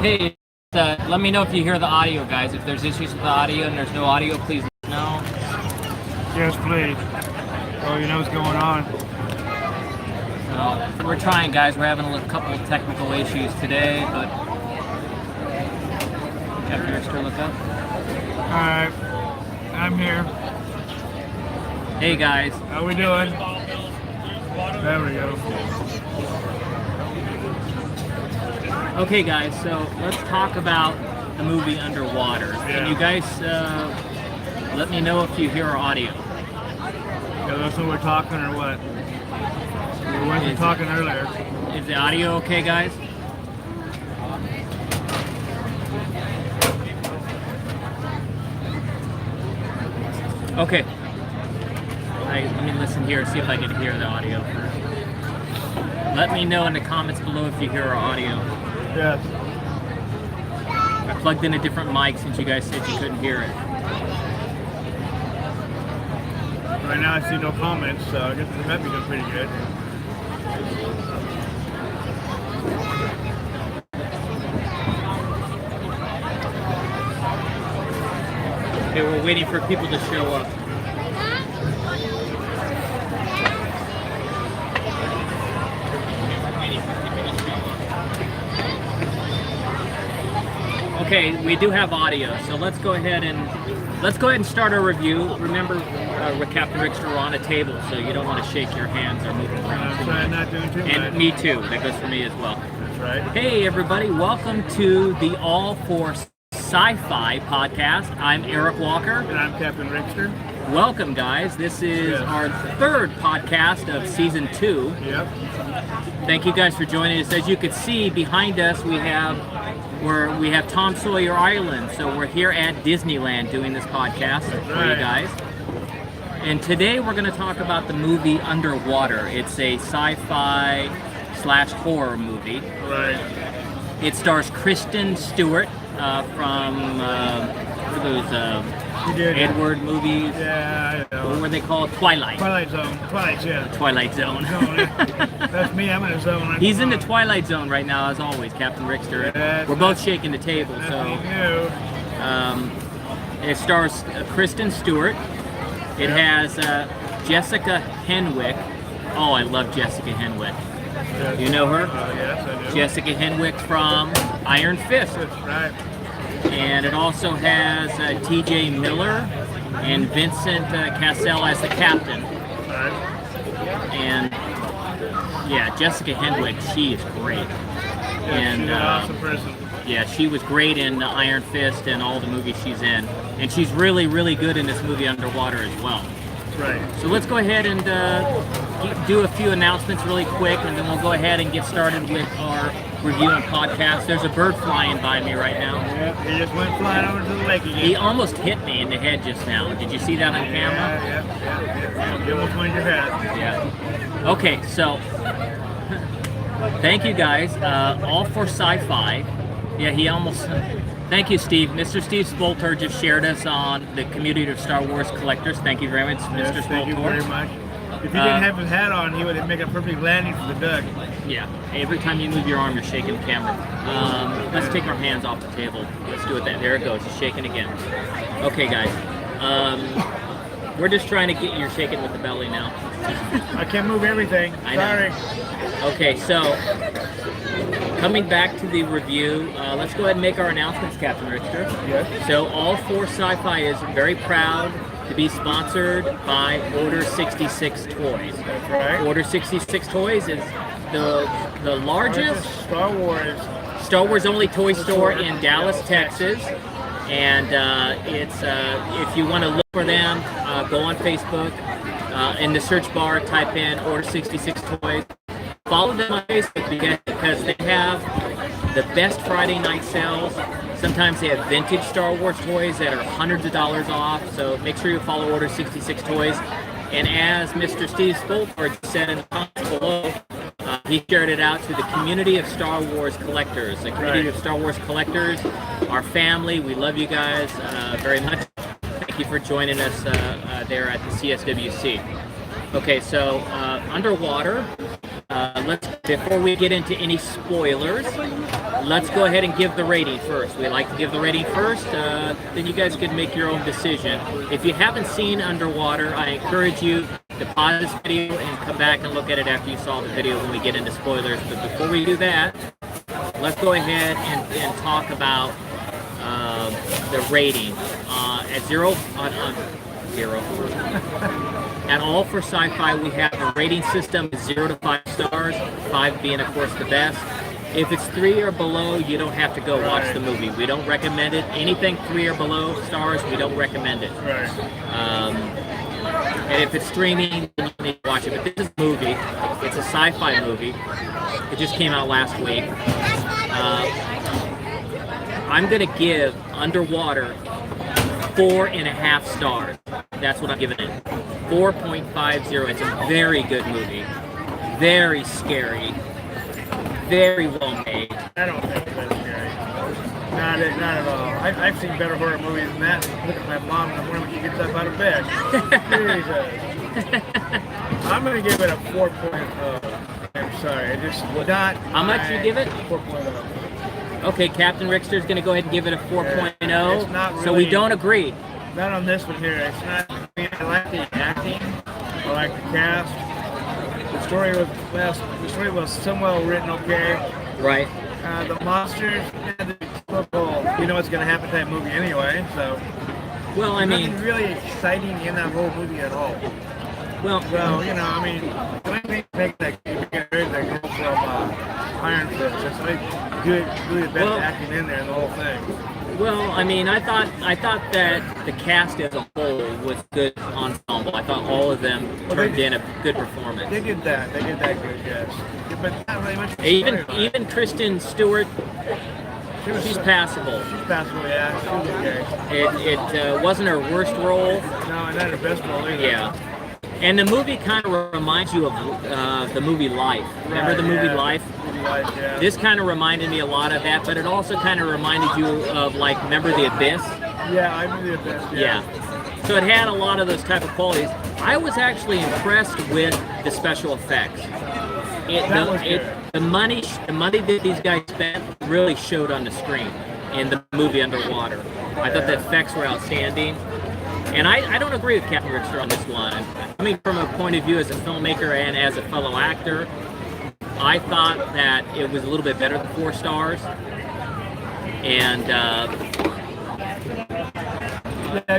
Hey, let me know if you hear the audio, guys. If there's issues with the audio and there's no audio, please let me know. Yes, please. Oh, you know what's going on. So, we're trying, guys. We're having a couple of technical issues today, but Captain Richter, look up. Alright, I'm here. Hey, guys. How we doing? There we go. Okay, guys, so let's talk about the movie Underwater. Yeah. Can you guys let me know if you hear our audio? Yeah, that's when we're talking or what? We weren't talking earlier. Is the audio okay, guys? Okay. Let me listen here and see if I can hear the audio first. Let me know in the comments below if you hear our audio. Yes. I plugged in a different mic since you guys said you couldn't hear it. Right now I see no comments, so I guess it might be doing pretty good. Okay, we're waiting for people to show up. Okay, we do have audio, so let's go ahead and start our review. Remember, with Captain Richter, we're on a table, so you don't want to shake your hands or move around. I'm trying not doing too much. And me too. That goes for me as well. That's right. Hey, everybody! Welcome to the All for Sci-Fi podcast. I'm Eric Walker. And I'm Captain Richter. Welcome, guys. This is our third podcast of season 2. Yep. Thank you guys for joining us. As you can see behind us, we have Tom Sawyer Island. So we're here at Disneyland doing this podcast for you guys. And today we're going to talk about the movie Underwater. It's a sci-fi / horror movie. Right. It stars Kristen Stewart from those Edward movies. Yeah, I know. What were they called? Twilight. Twilight Zone. Twilight Zone. That's me. I'm in a zone. He's in the Twilight Zone right now, as always, Captain Richter. We're both shaking the table. So, it stars Kristen Stewart. It has Jessica Henwick. Oh, I love Jessica Henwick. Yes. You know her? Yes, I do. Jessica Henwick from Iron Fist. That's right. And it also has T.J. Miller and Vincent Cassell as the captain. Right. And yeah, Jessica Henwick, she is great. Yeah, she's an awesome person. Yeah, she was great in Iron Fist and all the movies she's in. And she's really, really good in this movie Underwater as well. Right. So let's go ahead and do a few announcements really quick, and then we'll go ahead and get started with our review and podcast. There's a bird flying by me right now. Yeah, he just went flying over to the lake again. He almost hit me in the head just now. Did you see that on camera? Yeah. You almost went your head. Yeah. Okay, so thank you guys. All for Sci-Fi. Yeah, he almost... Thank you, Steve. Mr. Steve Spolter just shared us on the community of Star Wars collectors. Thank you very much, Mr. Spolter. Thank you very much. If he didn't have his hat on, he would make a perfect landing for the duck. Yeah. Every time you move your arm, you're shaking the camera. Let's take our hands off the table. Let's do it. There it goes. It's shaking again. Okay, guys. We're just trying to get you shaking with the belly now. I can't move everything. Sorry. Okay, so coming back to the review, let's go ahead and make our announcements, Captain Richter. Yes. So All for Sci-Fi is very proud to be sponsored by Order 66 Toys. That's right. Order 66 Toys is the largest Star Wars only toy store in Dallas, Texas. And it's if you want to look for them, go on Facebook. In the search bar, type in Order 66 Toys. Follow them on Facebook because they have the best Friday night sales. Sometimes they have vintage Star Wars toys that are hundreds of dollars off. So make sure you follow Order 66 Toys. And as Mr. Steve Spolter said in the comments below, he shared it out to the community of Star Wars collectors. The community of Star Wars collectors, our family, we love you guys very much. Thank you for joining us there at the CSWC. Okay, so Underwater before we get into any spoilers, let's go ahead and give the rating first. We like to give the rating first, then you guys can make your own decision. If you haven't seen Underwater, I encourage you to pause this video and come back and look at it after you saw the video when we get into spoilers. But before we do that, let's go ahead and talk about the rating. At zero. At All4Sci-Fi, we have a rating system 0 to 5 stars, 5 being, of course, the best. If it's 3 or below, you don't have to go watch the movie. We don't recommend it. Anything 3 or below stars, we don't recommend it. Right. And if it's streaming, you don't need to watch it. But this is a movie. It's a sci-fi movie. It just came out last week. I'm going to give Underwater 4.5 stars. That's what I'm giving it. 4.50. It's a very good movie. Very scary. Very well made. I don't think it's that scary. Not at all. I've seen better horror movies than that. Look at my mom in the morning when she gets up out of bed. Jesus. I'm going to give it a 4.0. I'm sorry. It just not. How much you give it? 4.0. Okay, Captain Rickster's going to go ahead and give it a 4.0. It's not really, so we don't agree. Not on this one here. It's not. I mean, I like the acting. I like the cast. The story was somewhat written okay. Right. The monsters, you know what's going to happen to that movie anyway. So. Well, I mean, nothing really exciting in that whole movie at all. Well, you know, I mean, the only thing that makes that girl from Iron Fist. It's like really the best acting in there in the whole thing. Well, I mean, I thought that the cast as a whole was good ensemble. I thought all of them turned in a good performance. They did that. They did that good, yes. But not really much. Even Kristen Stewart, she's passable. She's passable, yeah. She was okay. It wasn't her worst role. No, and not her best role either. Yeah. And the movie kind of reminds you of the movie Life. Remember the movie Life? Yeah. This kind of reminded me a lot of that, but it also kind of reminded you of, like, remember The Abyss? Yeah, I remember The Abyss, yeah. So it had a lot of those type of qualities. I was actually impressed with the special effects. The money that these guys spent really showed on the screen in the movie Underwater. I thought the effects were outstanding. And I don't agree with Captain Rickster on this one. I mean, from a point of view as a filmmaker and as a fellow actor, I thought that it was a little bit better than 4 stars. And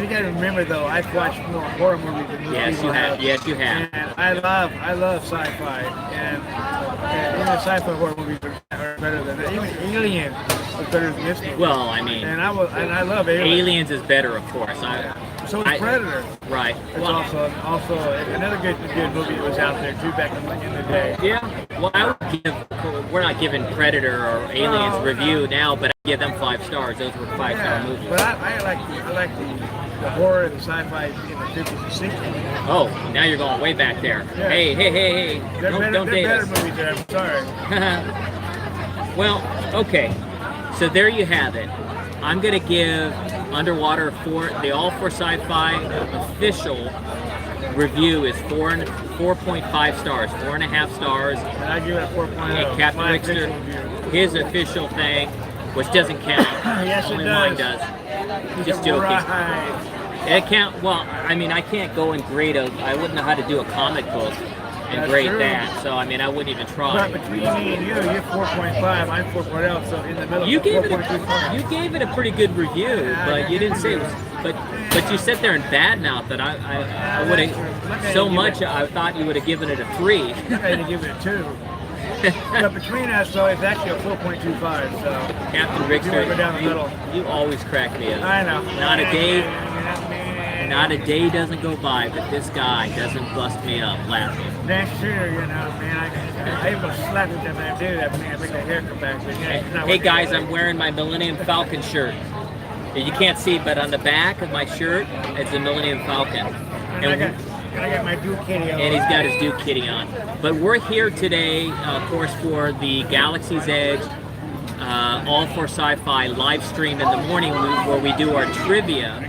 you gotta remember though, I've watched more horror movies than most people have. Yes, you have. And I love sci-fi, and even sci-fi horror movies are better than that. Even Alien was better than this movie. Well, I mean, and I love Alien. Aliens is better, of course. So is Predator. Right. It's also another good movie that was out there too back in the day. Yeah. Well, we're not giving Predator or Aliens review now, but I give them 5 stars. Those were 5-star movies. But I like the horror and the sci-fi in the 50s and 60s. Oh, now you're going way back there. Yeah. Hey. Don't date us. They're better movies there, I'm sorry. Well, okay. So there you have it. I'm going to give Underwater the All4Sci-Fi official review is 4.5 stars, 4.5 stars. And I give it a 4.0. And Captain Rickster, his official thing, which doesn't count. Yes, Only it does. Mine does. Just joking. Right. It can't. Well, I mean, I can't go and grade I wouldn't know how to do a comic book and grade that. So I mean, I wouldn't even try. But between me and you're 4.5. I'm 4.0. So in the middle. You gave it a pretty good review, but you didn't say it was. But you sit there and badmouth that I would have so much. I thought you would have given it a 3. I had to give it a 2. But between us, though, it's actually a 4.25. So Captain Rickster, go down the middle. You always crack me up. I know. Not a day doesn't go by that this guy doesn't bust me up laughing. Next year, you know, man, I even slap it if I do that, man. I make the hair come back. But, yeah, hey guys, I'm wearing my Millennium Falcon shirt. You can't see, but on the back of my shirt, it's a Millennium Falcon. And I got my Duke Kitty on. And he's got his Duke Kitty on. But we're here today, of course, for the Galaxy's Edge All4Sci-Fi live stream in the morning where we do our trivia.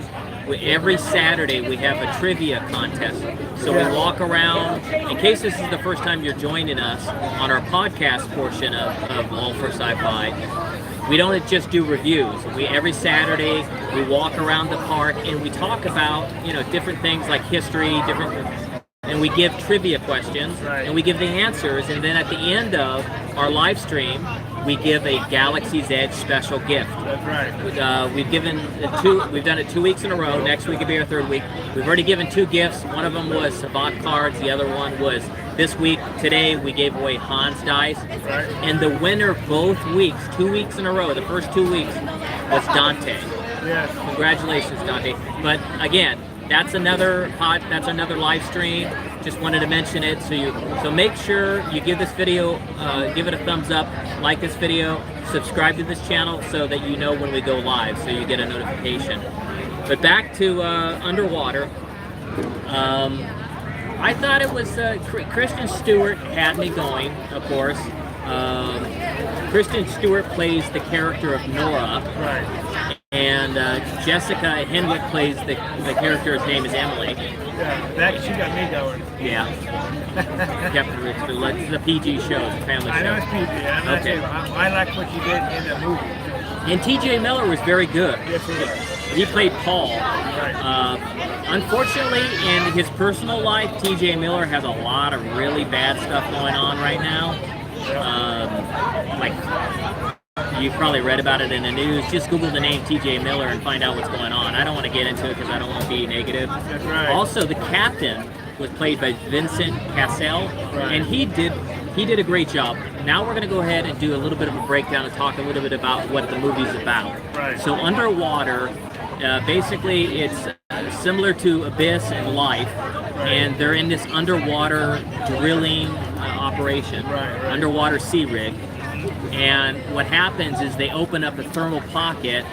every Saturday we have a trivia contest. So we walk around, in case this is the first time you're joining us on our podcast portion of All-For-Sci-Fi, we don't just do reviews. Every Saturday we walk around the park and we talk about, different things like history, and we give trivia questions, and we give the answers, and then at the end of our live stream, we give a Galaxy's Edge special gift. That's right. We've done it 2 weeks in a row. Next week will be our third week. We've already given 2 gifts. One of them was Sabat cards. The other one was this week. Today we gave away Hans dice. Right. And the winner both weeks, 2 weeks in a row, the first 2 weeks, was Dante. Yes. Congratulations, Dante. But again, that's another live stream. Just wanted to mention it. So make sure you give this video, give it a thumbs up, like this video, subscribe to this channel so that you know when we go live, so you get a notification. But back to Underwater. I thought it was Kristen Stewart had me going, of course. Kristen Stewart plays the character of Nora. Right. And Jessica Henwick plays the character. His name is Emily. Yeah, she got me going. Yeah. It's a PG show. It's a family show. I know it's PG. I like what you did in the movie. And TJ Miller was very good. Yes, he is. He played Paul. Right. Unfortunately, in his personal life, TJ Miller has a lot of really bad stuff going on right now. You've probably read about it in the news. Just Google the name TJ Miller and find out what's going on. I don't want to get into it because I don't want to be negative. That's right. Also, the captain was played by Vincent Cassel, and he did a great job. Now we're going to go ahead and do a little bit of a breakdown and talk a little bit about what the movie's about. Right. So Underwater, basically it's similar to Abyss and Life, and they're in this underwater drilling operation, underwater sea rig. And what happens is they open up a thermal pocket,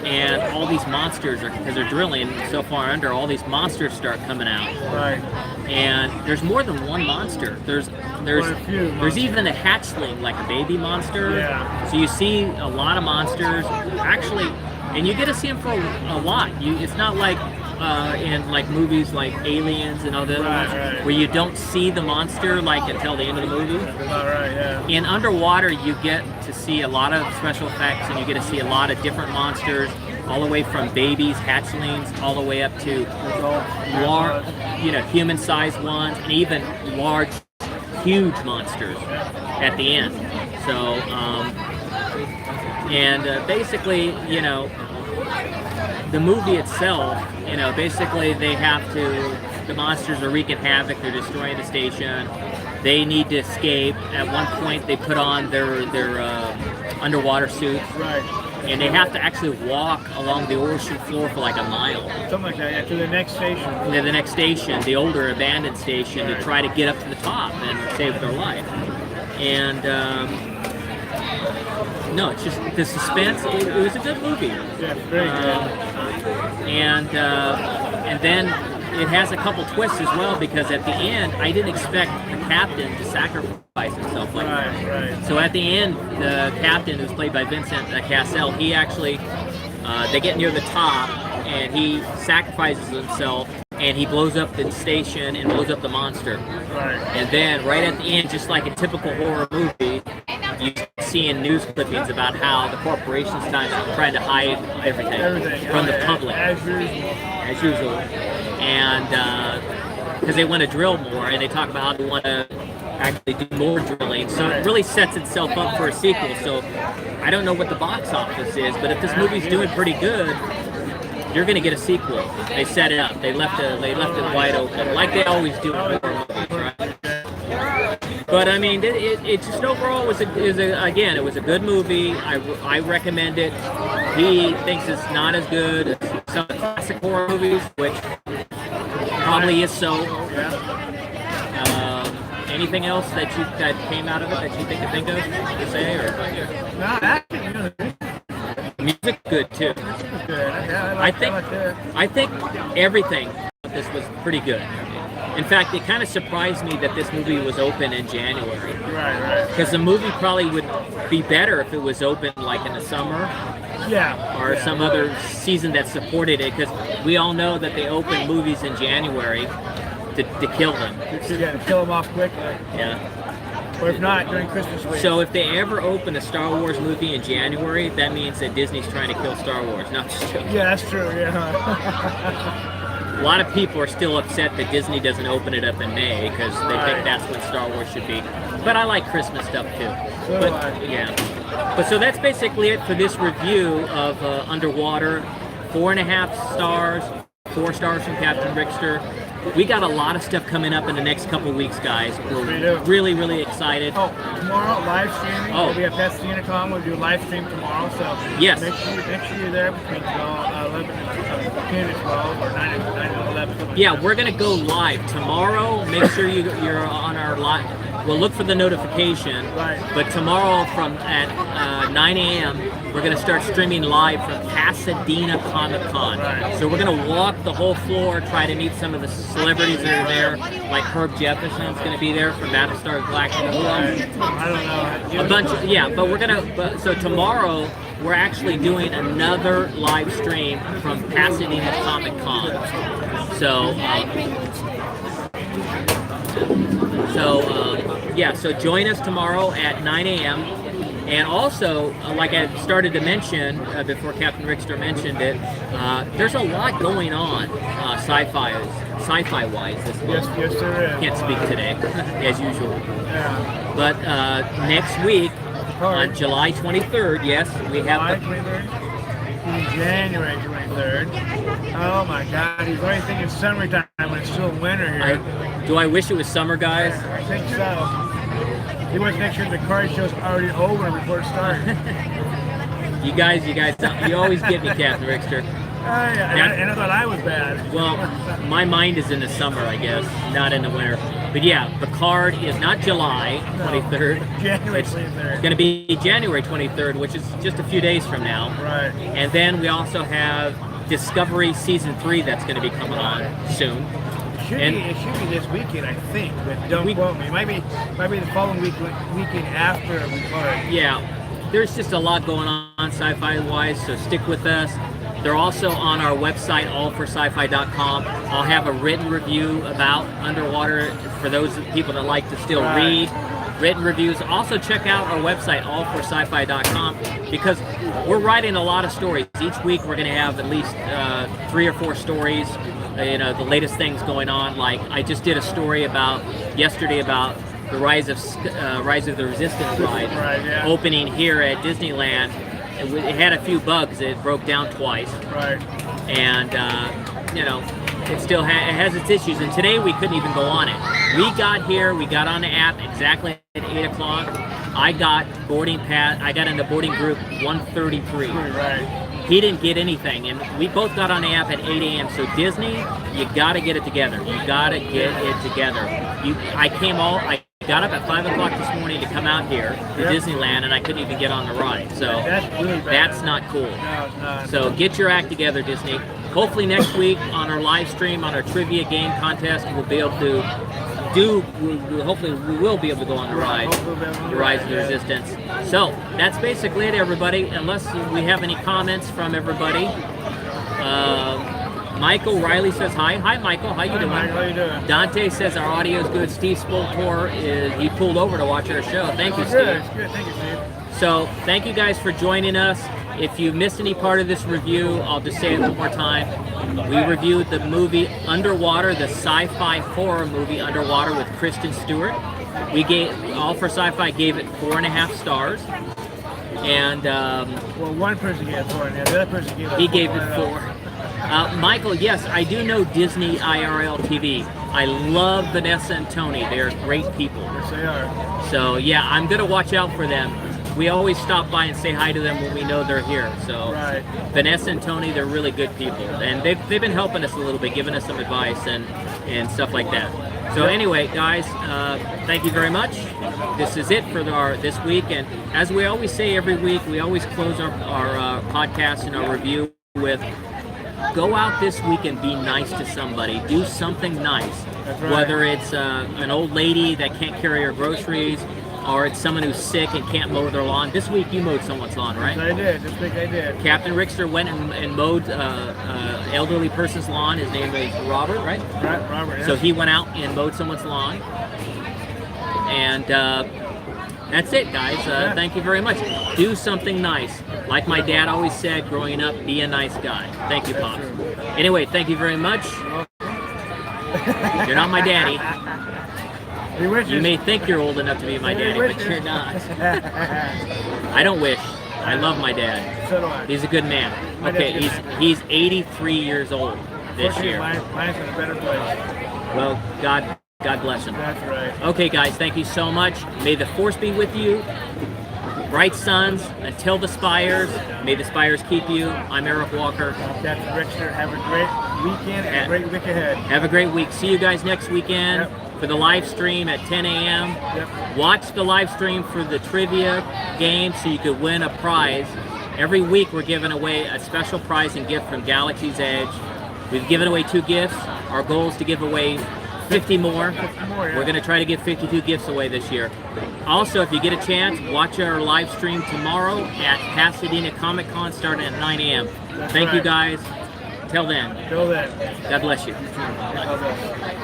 and all these monsters, because they're drilling so far under, all these monsters start coming out. Right. And there's more than one monster. There's even a hatchling, like a baby monster. Yeah. So you see a lot of monsters, actually, and you get to see them for a lot. It's not like in like movies like Aliens and all that, where you don't see the monster like until the end of the movie. In Underwater, you get to see a lot of special effects, and you get to see a lot of different monsters, all the way from babies, hatchlings, all the way up to large, human-sized ones, and even large, huge monsters at the end. So, basically, the movie itself, basically the monsters are wreaking havoc, they're destroying the station, they need to escape. At one point they put on their underwater suits, and they have to actually walk along the ocean floor for like a mile. Something like that, to the next station. To the next station, the older abandoned station, to try to get up to the top and save their life. And no, it's just the suspense. It was a good movie. Yeah, very good. And then it has a couple twists as well, because at the end, I didn't expect the captain to sacrifice himself like that. So at the end, the captain, who's played by Vincent Cassel, he actually, they get near the top, and he sacrifices himself, and he blows up the station and blows up the monster. And then right at the end, just like a typical horror movie, you see in news clippings about how the corporation's trying to hide everything from the public, as usual. And because they want to drill more, and they talk about how they want to actually do more drilling. So it really sets itself up for a sequel. So I don't know what the box office is, but if this movie's doing pretty good, you're going to get a sequel. They set it up. They left it wide open, like they always do in horror movies, right? But I mean, it just overall was it was a good movie. I recommend it. He thinks it's not as good as some of the classic horror movies, which probably is so. Anything else that came out of it that you think of to say, or? No, acting was good. Music good too. I think everything about this was pretty good. In fact, it kind of surprised me that this movie was open in January. Right. Because the movie probably would be better if it was open like in the summer. or some other season that supported it, because we all know that they open movies in January to kill them. Yeah, to kill them off quickly. Yeah. Or if not, during Christmas week. So if they ever open a Star Wars movie in January, that means that Disney's trying to kill Star Wars. Not just joking. Yeah, that's true. Yeah. A lot of people are still upset that Disney doesn't open it up in May because they think that's when Star Wars should be. But I like Christmas stuff too. So But do I. yeah. But so that's basically it for this review of Underwater. 4.5 stars, 4 stars from Captain Rickster. We got a lot of stuff coming up in the next couple weeks, guys. We do. We're really, really excited. Oh, tomorrow live streaming. Oh. We'll be at Pasadena.com. We'll do a live stream tomorrow. So Yes. make sure you're there between 11 and 12 or 9 and 11. something like Yeah, that. we're gonna go live tomorrow. Make sure you're on our live. We'll look for the notification. Right. But tomorrow at 9 a.m. we're gonna start streaming live from Pasadena Comic Con. Right. So we're gonna walk the whole floor, try to meet some of the celebrities that are there. Like Herb Jefferson's gonna be there from Battlestar Galactica. I don't know. A bunch of, but we're gonna, so tomorrow we're actually doing another live stream from Pasadena Comic Con. So, so join us tomorrow at 9 a.m. And also, like I started to mention before Captain Rickster mentioned it, there's a lot going on sci-fi wise this month. Yes, there is. Can't speak today, as usual. Yeah. But next week, on July 23rd, yes, we have July 23rd. January 23rd. Oh my God, he's already thinking summertime when it's still winter here. Do I wish it was summer, guys? I think so. He wants to make sure the card show's already over before it starts. You guys, you always get me, Captain Rickster. And I thought I was bad. Well, my mind is in the summer, I guess, not in the winter. But yeah, the card is not July 23rd. January It's 23rd. going to be January 23rd, which is just a few days from now. Right. And then we also have Discovery Season 3 that's going to be coming on soon. It should be this weekend, I think, but don't quote me. It might be the following weekend after we card. Yeah, there's just a lot going on sci-fi wise, so stick with us. They're also on our website, allforscifi.com. I'll have a written review about Underwater for those people that like to still read written reviews. Also check out our website, allforscifi.com, because we're writing a lot of stories. Each week we're going to have at least 3 or 4 stories. The latest things going on. Like I just did a story yesterday about the Rise of the Resistance ride opening here at Disneyland. It had a few bugs. It broke down twice. Right. And it still it has its issues. And today we couldn't even go on it. We got on the app exactly at 8 o'clock. I got boarding pass. I got in the boarding group 133. Right. He didn't get anything, and we both got on the app at 8 a.m. So Disney, you got to get it together. I got up at 5 o'clock this morning to come out here to Disneyland, and I couldn't even get on the ride. So that's really bad. That's not cool. No, it's not. So get your act together, Disney. Hopefully next week on our live stream, on our trivia game contest, we'll be able to hopefully we will be able to go on the ride, the Rise of the Resistance. So that's basically it, everybody. Unless we have any comments from everybody. Michael Riley says hi. Hi, Michael. How you doing? Michael, how you doing? Dante says our audio is good. Steve Spoltor he pulled over to watch our show. Thank you, Steve. Good. Thank you, Steve. So thank you guys for joining us. If you missed any part of this review, I'll just say it one more time. We reviewed the movie Underwater, the sci-fi horror movie Underwater with Kristen Stewart. Allforscifi gave it 4.5 stars. And one person gave it 4, and the other person gave it 4. He gave it 4. Michael, yes, I do know Disney IRL TV. I love Vanessa and Tony. They're great people. Yes, they are. So yeah, I'm gonna watch out for them. We always stop by and say hi to them when we know they're here. So Vanessa and Tony, they're really good people, and they've been helping us a little bit, giving us some advice and stuff like that. So anyway, guys, thank you very much. This is it for this week, and as we always say every week, we always close our podcast and our review with, go out this week and be nice to somebody. Do something nice. Whether it's an old lady that can't carry her groceries, or it's someone who's sick and can't mow their lawn. This week you mowed someone's lawn, right? I did. This week I did. Captain Rickster went and mowed elderly person's lawn. His name is Robert, right? Right, Robert. Yeah. So he went out and mowed someone's lawn. And that's it, guys. Thank you very much. Do something nice. Like my dad always said growing up, be a nice guy. Thank you, Pops. Anyway, thank you very much. You're not my daddy. You may think you're old enough to be my daddy, but you're not. I don't wish. I love my dad. So do I. He's a good man. Okay, he's 83 years old this year. Mine's in a better place. Well, God bless him. That's right. Okay, guys, thank you so much. May the force be with you. Bright suns until the spires. May the spires keep you. I'm Eric Walker. Captain Rickster. Have a great weekend and a great week ahead. Have a great week. See you guys next weekend for the live stream at 10 a.m. Watch the live stream for the trivia game so you could win a prize. Every week we're giving away a special prize and gift from Galaxy's Edge. We've given away 2 gifts. Our goal is to give away 50 more. We're going to try to give 52 gifts away this year. Also, if you get a chance, watch our live stream tomorrow at Pasadena Comic Con starting at 9 a.m. Thank you, guys. Till then. God bless you. God bless.